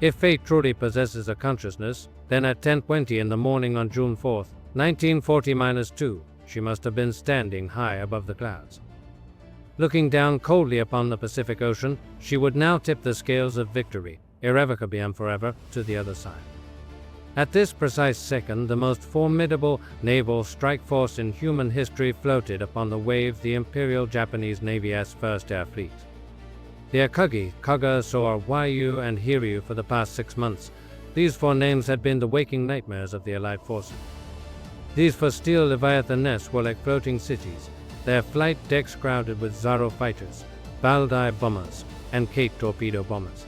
If fate truly possesses a consciousness, then at 10:20 in the morning on June 4th, 1940-2, she must have been standing high above the clouds. Looking down coldly upon the Pacific Ocean, she would now tip the scales of victory, irrevocably and forever, to the other side. At this precise second, the most formidable naval strike force in human history floated upon the wave the Imperial Japanese Navy's first air fleet. The Akagi, Kaga, Sora, Waiyu, and Hiryu for the past 6 months. These 4 names had been the waking nightmares of the Allied forces. These for steel Leviathan nests were like floating cities, their flight decks crowded with Zaro fighters, Baldai bombers, and Kate torpedo bombers.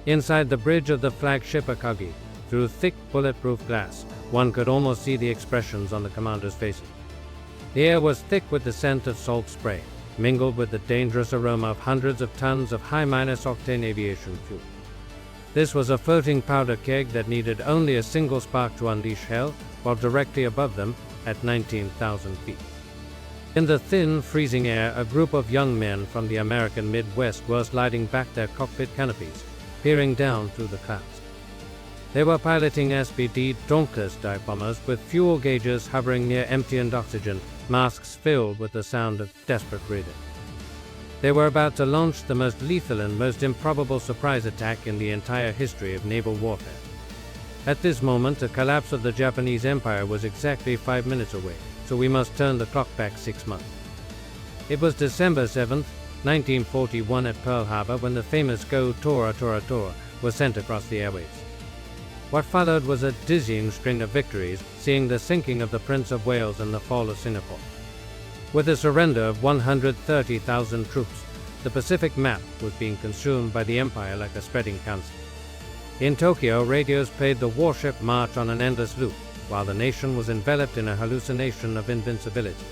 Inside the bridge of the flagship Akagi, through thick bulletproof glass, one could almost see the expressions on the commanders' faces. The air was thick with the scent of salt spray, mingled with the dangerous aroma of hundreds of tons of high-octane aviation fuel. This was a floating powder keg that needed only a single spark to unleash hell, while directly above them, at 19,000 feet. In the thin, freezing air, a group of young men from the American Midwest were sliding back their cockpit canopies, peering down through the clouds. They were piloting SPD Dauntless dive bombers with fuel gauges hovering near empty oxygen, masks filled with the sound of desperate breathing. They were about to launch the most lethal and most improbable surprise attack in the entire history of naval warfare. At this moment, the collapse of the Japanese Empire was exactly 5 minutes away, so we must turn the clock back 6 months. It was December 7th, 1941 at Pearl Harbor when the famous Go Tora Tora Tora was sent across the airwaves. What followed was a dizzying string of victories, seeing the sinking of the Prince of Wales and the fall of Singapore. With the surrender of 130,000 troops, the Pacific map was being consumed by the Empire like a spreading cancer. In Tokyo, radios played the warship march on an endless loop, while the nation was enveloped in a hallucination of invincibility.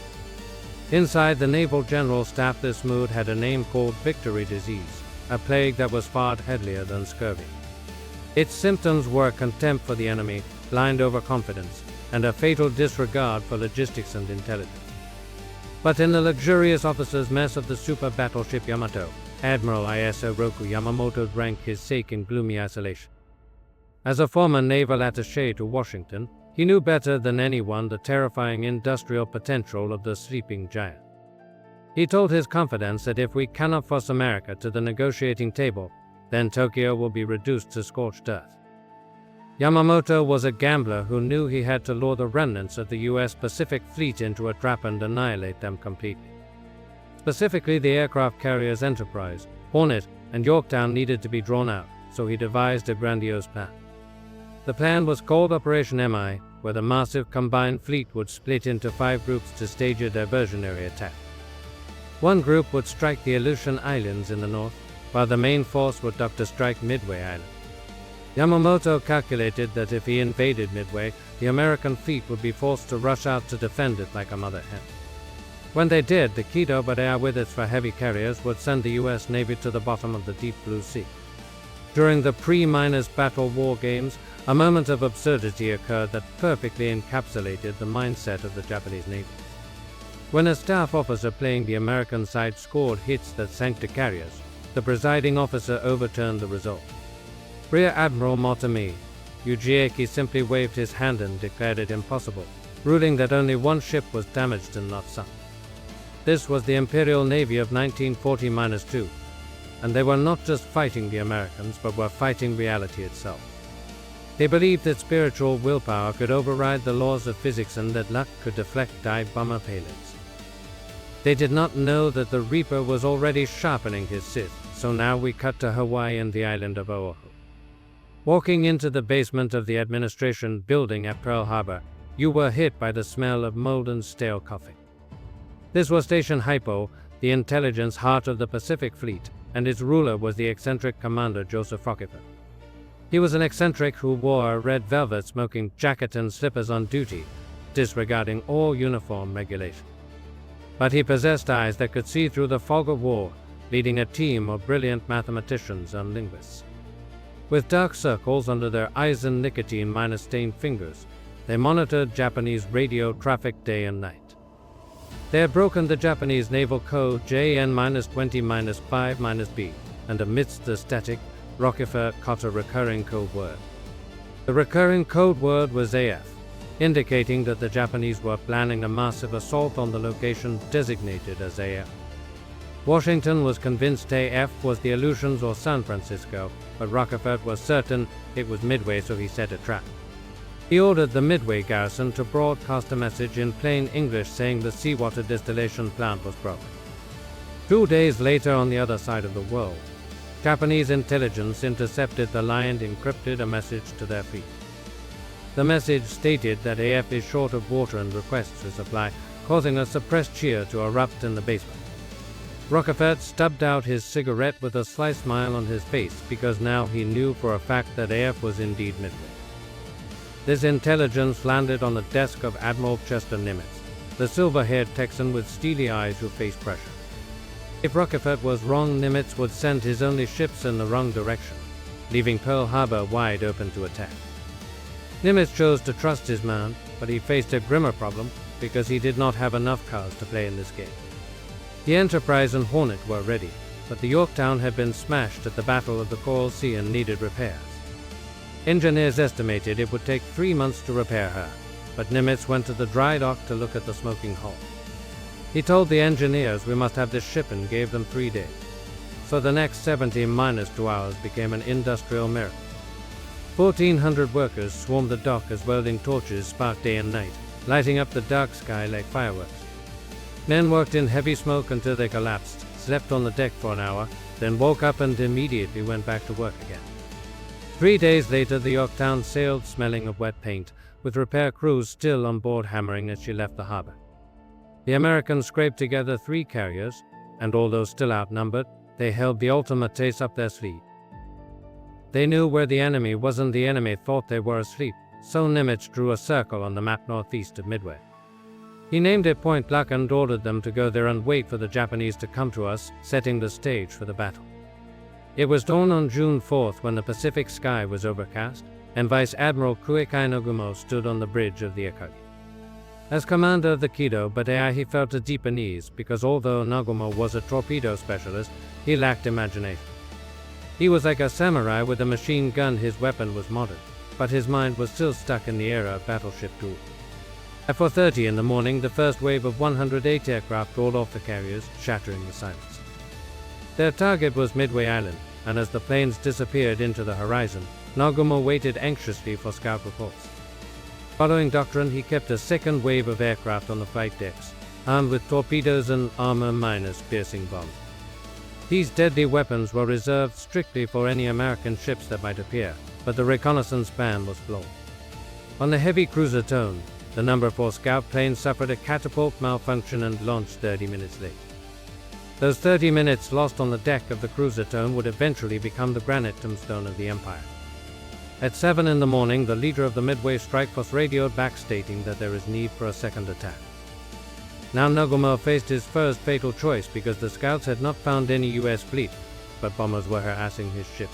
Inside the naval general staff, this mood had a name called victory disease, a plague that was far deadlier than scurvy. Its symptoms were contempt for the enemy, blind overconfidence, and a fatal disregard for logistics and intelligence. But in the luxurious officers' mess of the super battleship Yamato, Admiral Ieyasu Roku Yamamoto drank his sake in gloomy isolation. As a former naval attaché to Washington, he knew better than anyone the terrifying industrial potential of the sleeping giant. He told his confidants that if we cannot force America to the negotiating table, then Tokyo will be reduced to scorched earth. Yamamoto was a gambler who knew he had to lure the remnants of the U.S. Pacific Fleet into a trap and annihilate them completely. Specifically, the aircraft carriers Enterprise, Hornet, and Yorktown needed to be drawn out, so he devised a grandiose plan. The plan was called Operation MI, where the massive combined fleet would split into 5 groups to stage a diversionary attack. One group would strike the Aleutian Islands in the north, while the main force would duck to strike Midway Island. Yamamoto calculated that if he invaded Midway, the American fleet would be forced to rush out to defend it like a mother hen. When they did, the Kido but air with its for heavy carriers would send the U.S. Navy to the bottom of the deep blue sea. During the pre-Minus battle war games, a moment of absurdity occurred that perfectly encapsulated the mindset of the Japanese Navy. When a staff officer playing the American side scored hits that sank the carriers, the presiding officer overturned the result. Rear Admiral Motami Yujieki simply waved his hand and declared it impossible, ruling that only one ship was damaged and not sunk. This was the Imperial Navy of 1940-2, and they were not just fighting the Americans, but were fighting reality itself. They believed that spiritual willpower could override the laws of physics and that luck could deflect dive bomber payloads. They did not know that the Reaper was already sharpening his scythe, so now we cut to Hawaii and the island of Oahu. Walking into the basement of the administration building at Pearl Harbor, you were hit by the smell of molten stale coffee. This was Station Hypo, the intelligence heart of the Pacific Fleet, and its ruler was the eccentric Commander Joseph Rochefort. He was an eccentric who wore a red velvet smoking jacket and slippers on duty, disregarding all uniform regulation. But he possessed eyes that could see through the fog of war, leading a team of brilliant mathematicians and linguists. With dark circles under their Eisen nicotine-stained fingers, they monitored Japanese radio traffic day and night. They had broken the Japanese naval code JN-20-5-B, and amidst the static, Rochefort caught a recurring code word. The recurring code word was AF, indicating that the Japanese were planning a massive assault on the location designated as AF. Washington was convinced AF was the Aleutians or San Francisco, but Rochefort was certain it was Midway, so he set a trap. He ordered the Midway garrison to broadcast a message in plain English saying the seawater distillation plant was broken. 2 days later, on the other side of the world, Japanese intelligence intercepted the line and encrypted a message to their fleet. The message stated that AF is short of water and requests a supply, causing a suppressed cheer to erupt in the basement. Rochefort stubbed out his cigarette with a sly smile on his face because now he knew for a fact that AF was indeed Midway. This intelligence landed on the desk of Admiral Chester Nimitz, the silver-haired Texan with steely eyes who faced pressure. If Rochefort was wrong, Nimitz would send his only ships in the wrong direction, leaving Pearl Harbor wide open to attack. Nimitz chose to trust his man, but he faced a grimmer problem because he did not have enough cars to play in this game. The Enterprise and Hornet were ready, but the Yorktown had been smashed at the Battle of the Coral Sea and needed repairs. Engineers estimated it would take 3 months to repair her, but Nimitz went to the dry dock to look at the smoking hull. He told the engineers we must have this ship and gave them 3 days. So the next 70 minus 2 hours became an industrial miracle. 1,400 workers swarmed the dock as welding torches sparked day and night, lighting up the dark sky like fireworks. Men worked in heavy smoke until they collapsed, slept on the deck for an hour, then woke up and immediately went back to work again. 3 days later, the Yorktown sailed smelling of wet paint, with repair crews still on board hammering as she left the harbor. The Americans scraped together 3 carriers, and although still outnumbered, they held the ultimate ace up their sleeve. They knew where the enemy wasn't. The enemy thought they were asleep, so Nimitz drew a circle on the map northeast of Midway. He named it Point Luck and ordered them to go there and wait for the Japanese to come to us, setting the stage for the battle. It was dawn on June 4th when the Pacific sky was overcast, and Vice Admiral Kuekai Nagumo stood on the bridge of the Akagi. As commander of the Kido Batei, he felt at deep unease because although Nagumo was a torpedo specialist, he lacked imagination. He was like a samurai with a machine gun. His weapon was modern, but his mind was still stuck in the era of battleship duel. At 4:30 in the morning, the first wave of 108 aircraft rolled off the carriers, shattering the silence. Their target was Midway Island, and as the planes disappeared into the horizon, Nagumo waited anxiously for scout reports. Following doctrine, he kept a second wave of aircraft on the flight decks, armed with torpedoes and armor-piercing bombs. These deadly weapons were reserved strictly for any American ships that might appear, but the reconnaissance ban was blown. On the heavy cruiser Tone, the number 4 scout plane suffered a catapult malfunction and launched 30 minutes late. Those 30 minutes lost on the deck of the cruiser Tone would eventually become the granite tombstone of the Empire. At 7 in the morning, the leader of the Midway Strike Force radioed back stating that there is need for a second attack. Now Nagumo faced his first fatal choice because the scouts had not found any U.S. fleet, but bombers were harassing his ship.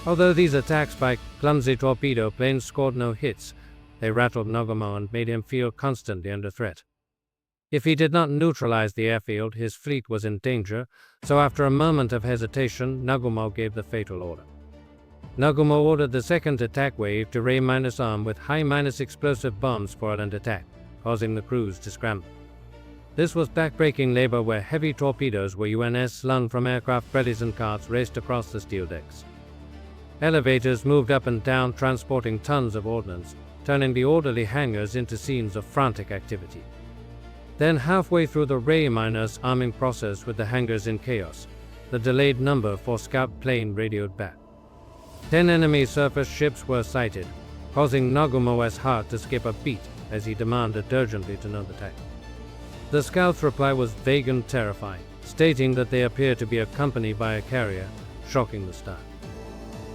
Although these attacks by clumsy torpedo planes scored no hits, they rattled Nagumo and made him feel constantly under threat. If he did not neutralize the airfield, his fleet was in danger, so after a moment of hesitation, Nagumo gave the fatal order. Nagumo ordered the second attack wave to ray-arm with high-explosive bombs for an attack, causing the crews to scramble. This was backbreaking labor where heavy torpedoes were UNS slung from aircraft bellies and carts raced across the steel decks. Elevators moved up and down transporting tons of ordnance, turning the orderly hangars into scenes of frantic activity. Then halfway through the ray-arming process with the hangars in chaos, the delayed number 4 scout plane radioed back. 10 enemy surface ships were sighted, causing Nagumo's heart to skip a beat as he demanded urgently to know the type. The scout's reply was vague and terrifying, stating that they appeared to be accompanied by a carrier, shocking the staff.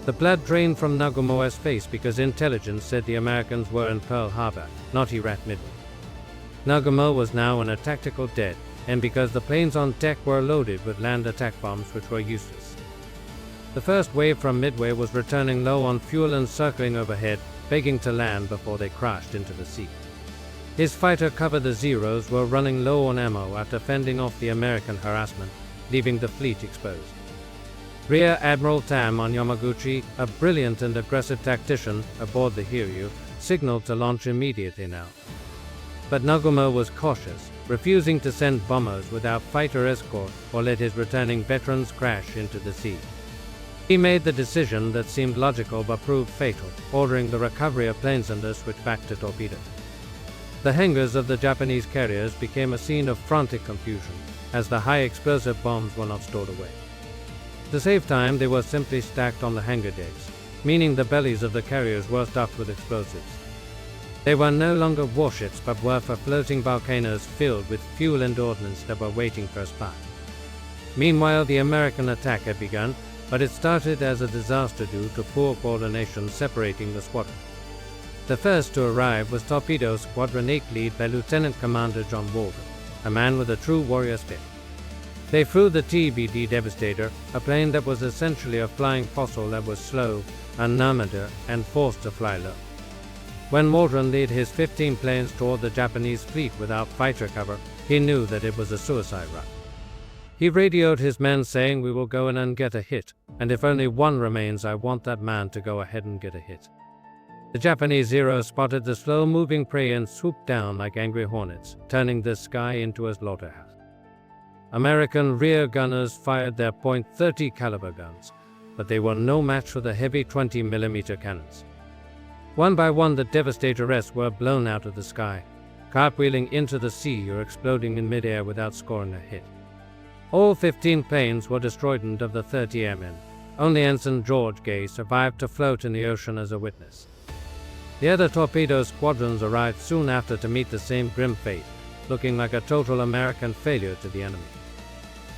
The blood drained from Nagumo's face because intelligence said the Americans were in Pearl Harbor, not Iraq Midway. Nagumo was now in a tactical dead, and because the planes on deck were loaded with land attack bombs which were useless. The first wave from Midway was returning low on fuel and circling overhead, begging to land before they crashed into the sea. His fighter cover the Zeros were running low on ammo after fending off the American harassment, leaving the fleet exposed. Rear Admiral Tam on Yamaguchi, a brilliant and aggressive tactician aboard the Hiryu, signaled to launch immediately now. But Nagumo was cautious, refusing to send bombers without fighter escort or let his returning veterans crash into the sea. He made the decision that seemed logical but proved fatal, ordering the recovery of planes and switch back to torpedoes. The hangars of the Japanese carriers became a scene of frantic confusion, as the high-explosive bombs were not stored away. To save time, they were simply stacked on the hangar decks, meaning the bellies of the carriers were stuffed with explosives. They were no longer warships but were floating volcanoes filled with fuel and ordnance that were waiting for a spark. Meanwhile, the American attack had begun, but it started as a disaster due to poor coordination separating the squadron. The first to arrive was Torpedo Squadron 8 lead by Lieutenant Commander John Walden, a man with a true warrior spirit. They flew the TBD Devastator, a plane that was essentially a flying fossil that was slow, unarmored, and forced to fly low. When Waldron led his 15 planes toward the Japanese fleet without fighter cover, he knew that it was a suicide run. He radioed his men saying, "We will go in and get a hit, and if only one remains, I want that man to go ahead and get a hit." The Japanese Zero spotted the slow-moving prey and swooped down like angry hornets, turning the sky into a slaughterhouse. American rear gunners fired their .30 caliber guns, but they were no match for the heavy 20mm cannons. One by one, the Devastator-S were blown out of the sky, cartwheeling into the sea or exploding in midair without scoring a hit. All 15 planes were destroyed, and of the 30 airmen, only Ensign George Gay survived to float in the ocean as a witness. The other torpedo squadrons arrived soon after to meet the same grim fate, looking like a total American failure to the enemy.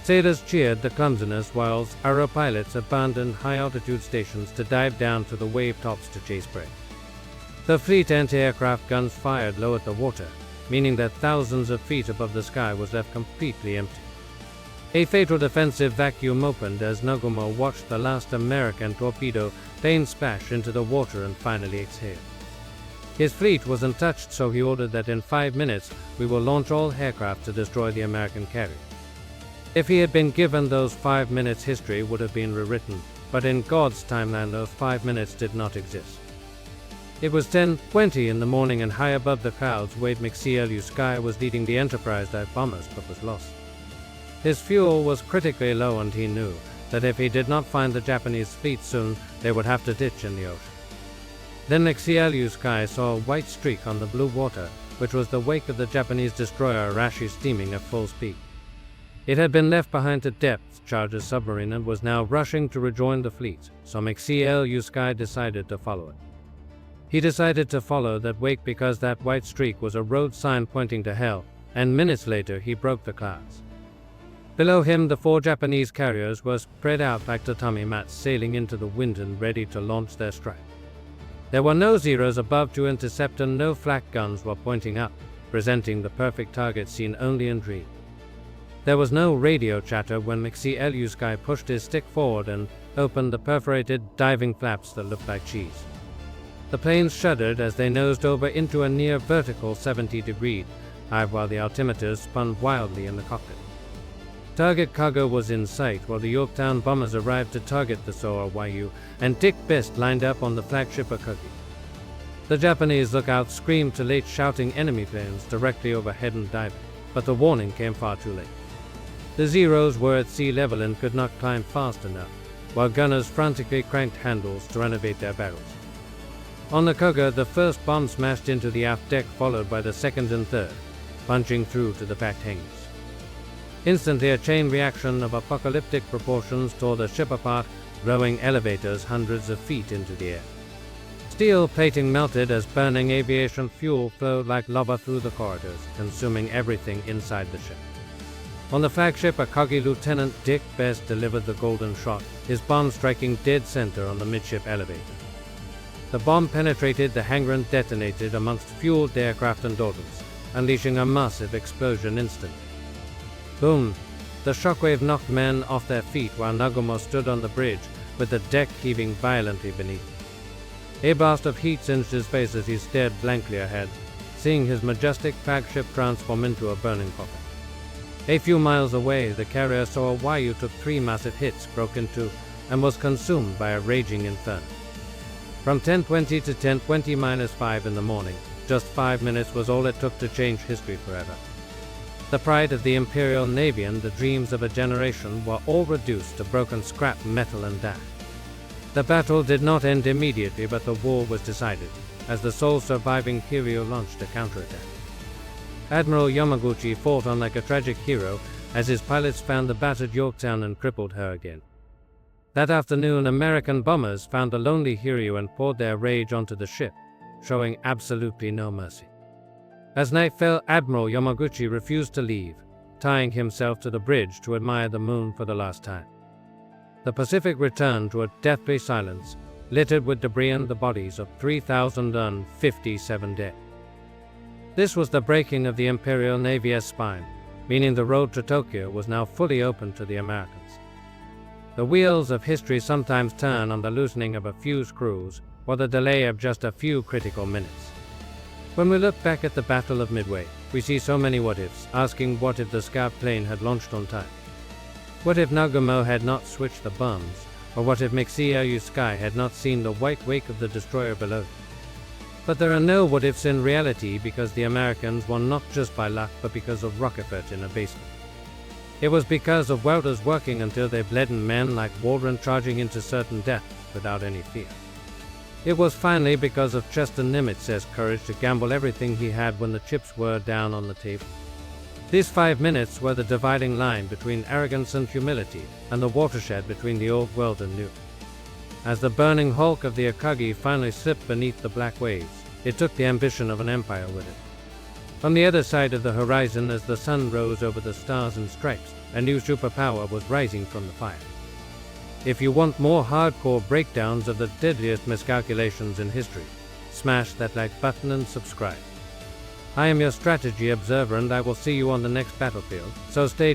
Sailors cheered the clumsiness, whilst aero pilots abandoned high-altitude stations to dive down to the wave tops to chase prey. The fleet anti-aircraft guns fired low at the water, meaning that thousands of feet above the sky was left completely empty. A fatal defensive vacuum opened as Nagumo watched the last American torpedo plane splash into the water and finally exhale. His fleet was untouched, so he ordered that in 5 minutes we will launch all aircraft to destroy the American carrier. If he had been given those 5 minutes, history would have been rewritten, but in God's timeline those 5 minutes did not exist. It was 10:20 in the morning, and high above the clouds, Wade McClusky was leading the Enterprise dive bombers but was lost. His fuel was critically low, and he knew that if he did not find the Japanese fleet soon, they would have to ditch in the ocean. Then McClusky saw a white streak on the blue water, which was the wake of the Japanese destroyer Arashi steaming at full speed. It had been left behind to depth charge a submarine and was now rushing to rejoin the fleet, so McClusky decided to follow it. He decided to follow that wake because that white streak was a road sign pointing to hell, and minutes later he broke the clouds. Below him, the 4 Japanese carriers were spread out like tatami mats, sailing into the wind and ready to launch their strike. There were no Zeros above to intercept, and no flak guns were pointing up, presenting the perfect target seen only in dreams. There was no radio chatter when McClusky pushed his stick forward and opened the perforated diving flaps that looked like cheese. The planes shuddered as they nosed over into a near vertical 70-degree dive, while the altimeters spun wildly in the cockpit. Target cargo was in sight while the Yorktown bombers arrived to target the Soryu, and Dick Best lined up on the flagship Akagi. The Japanese lookout screamed to late, shouting enemy planes directly overhead and diving, but the warning came far too late. The Zeros were at sea level and could not climb fast enough, while gunners frantically cranked handles to renovate their barrels. On the Koga, the first bomb smashed into the aft deck, followed by the second and third, punching through to the packed hangars. Instantly, a chain reaction of apocalyptic proportions tore the ship apart, blowing elevators hundreds of feet into the air. Steel plating melted as burning aviation fuel flowed like lava through the corridors, consuming everything inside the ship. On the flagship Akagi, Lieutenant Dick Best delivered the golden shot, his bomb striking dead center on the midship elevator. The bomb penetrated the hangar and detonated amongst fueled aircraft and ordnance, unleashing a massive explosion instantly. Boom! The shockwave knocked men off their feet while Nagumo stood on the bridge, with the deck heaving violently beneath. A blast of heat singed his face as he stared blankly ahead, seeing his majestic flagship transform into a burning coffin. A few miles away, the carrier Soryu took 3 massive hits, broke into and was consumed by a raging inferno. From 10:20 to 10:20-5 in the morning, just 5 minutes was all it took to change history forever. The pride of the Imperial Navy and the dreams of a generation were all reduced to broken scrap metal and ash. The battle did not end immediately, but the war was decided, as the sole surviving Kiryu launched a counterattack. Admiral Yamaguchi fought on like a tragic hero as his pilots found the battered Yorktown and crippled her again. That afternoon, American bombers found the lonely Kiryu and poured their rage onto the ship, showing absolutely no mercy. As night fell, Admiral Yamaguchi refused to leave, tying himself to the bridge to admire the moon for the last time. The Pacific returned to a deathly silence, littered with debris and the bodies of 3,057 dead. This was the breaking of the Imperial Navy's spine, meaning the road to Tokyo was now fully open to the Americans. The wheels of history sometimes turn on the loosening of a few screws or the delay of just a few critical minutes. When we look back at the Battle of Midway, we see so many what-ifs, asking what if the scout plane had launched on time? What if Nagumo had not switched the bombs? Or what if Mixiayu Sky had not seen the white wake of the destroyer below? But there are no what-ifs in reality, because the Americans won not just by luck but because of Rochefort in a basement. It was because of welders working until they bled and men like Waldron charging into certain death without any fear. It was finally because of Chester Nimitz's courage to gamble everything he had when the chips were down on the table. These 5 minutes were the dividing line between arrogance and humility, and the watershed between the old world and new. As the burning hulk of the Akagi finally slipped beneath the black waves, it took the ambition of an empire with it. On the other side of the horizon, as the sun rose over the stars and stripes, a new superpower was rising from the fire. If you want more hardcore breakdowns of the deadliest miscalculations in history, smash that like button and subscribe. I am your strategy observer, and I will see you on the next battlefield, so stay